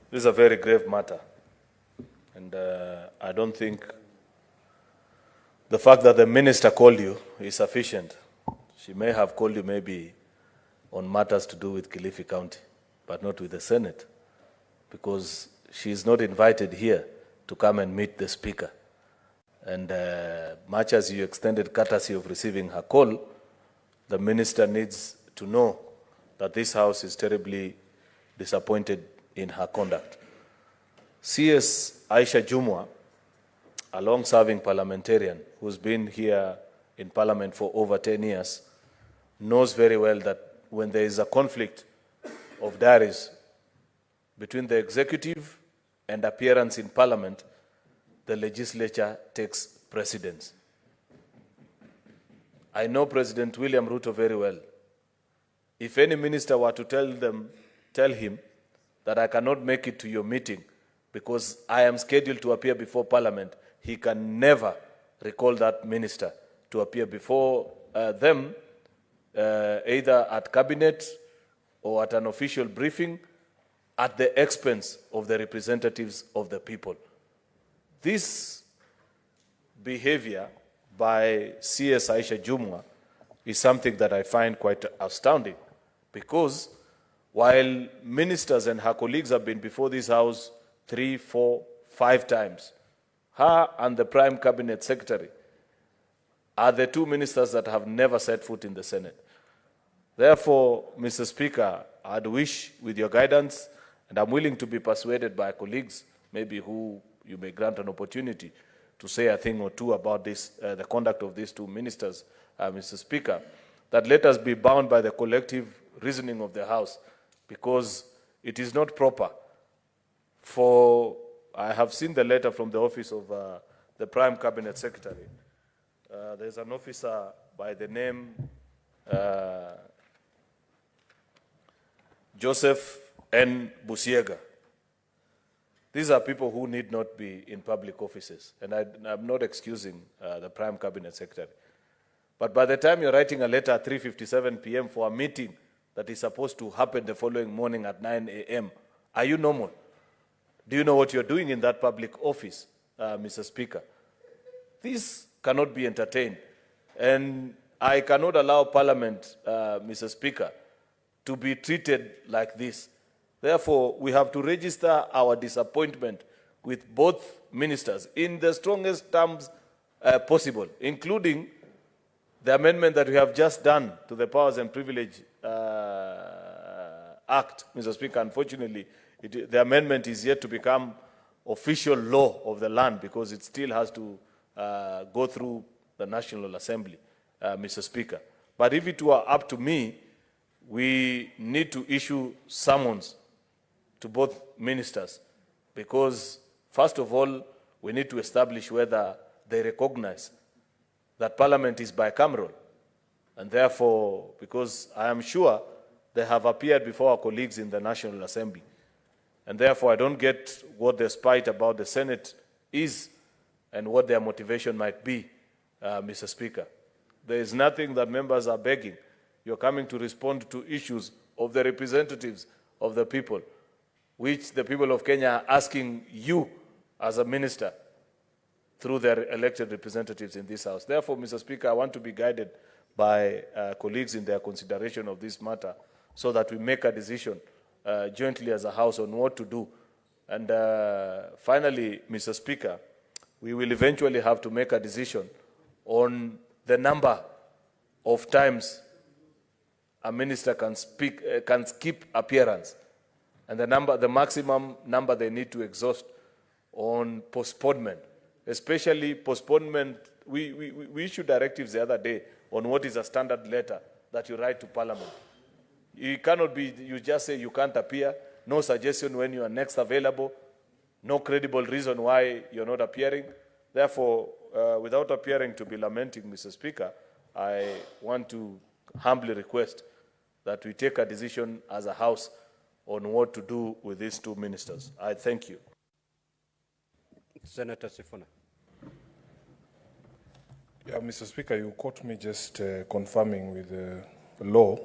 This is a very grave matter, and I don't think the fact that the minister called you is sufficient. She may have called you maybe on matters to do with Kilifi County, but not with the Senate, because she is not invited here to come and meet the Speaker. And much as you extended courtesy of receiving her call, the minister needs to know that this House is terribly disappointed in her conduct. CS Aisha Jumwa, a long-serving parliamentarian who's been here in Parliament for over 10 years, knows very well that when there is a conflict of diaries between the executive and appearance in Parliament, the legislature takes precedence. I know President William Ruto very well. If any minister were to tell him that I cannot make it to your meeting because I am scheduled to appear before Parliament, he can never recall that minister to appear before them, either at cabinet or at an official briefing, at the expense of the representatives of the people. This behavior by CS Aisha Jumwa is something that I find quite astounding, because while ministers and her colleagues have been before this House 3, 4, 5 times, her and the Prime Cabinet Secretary are the two ministers that have never set foot in the Senate. Therefore, Mr. Speaker, I'd wish, with your guidance, and I'm willing to be persuaded by colleagues, maybe who you may grant an opportunity to say a thing or two about this, the conduct of these two ministers, Mr. Speaker, that let us be bound by the collective reasoning of the House, because it is not proper for, I have seen the letter from the office of the Prime Cabinet Secretary. There's an officer by the name Joseph N. Busiega. These are people who need not be in public offices, and I'm not excusing the Prime Cabinet Secretary. But by the time you're writing a letter at 3:57 p.m. for a meeting that is supposed to happen the following morning at 9 a.m., are you normal? Do you know what you're doing in that public office, Mr. Speaker? This cannot be entertained. And I cannot allow Parliament, Mr. Speaker, to be treated like this. Therefore, we have to register our disappointment with both ministers in the strongest terms possible, including the amendment that we have just done to the Powers and Privilege Act, Mr. Speaker. Unfortunately, the amendment is yet to become official law of the land, because it still has to go through the National Assembly, Mr. Speaker. But if it were up to me, we need to issue summons to both ministers, because, first of all, we need to establish whether they recognize that Parliament is bicameral. And therefore, because I am sure they have appeared before our colleagues in the National Assembly, and therefore I don't get what their spite about the Senate is and what their motivation might be, Mr. Speaker. There is nothing that members are begging. You're coming to respond to issues of the representatives of the people, which the people of Kenya are asking you as a minister through their elected representatives in this House. Therefore, Mr. Speaker, I want to be guided by colleagues in their consideration of this matter, so that we make a decision jointly as a House on what to do. And finally, Mr. Speaker, we will eventually have to make a decision on the number of times a minister can skip appearance, and the maximum number they need to exhaust on postponement, especially postponement. We issued directives the other day on what is a standard letter that you write to Parliament. It cannot be you just say you can't appear, no suggestion when you are next available, no credible reason why you're not appearing. Therefore, without appearing to be lamenting, Mr. Speaker, I want to humbly request that we take a decision as a House on what to do with these two ministers. I thank you. Senator Sifuna. Yeah, Mr. Speaker, you caught me just confirming with the law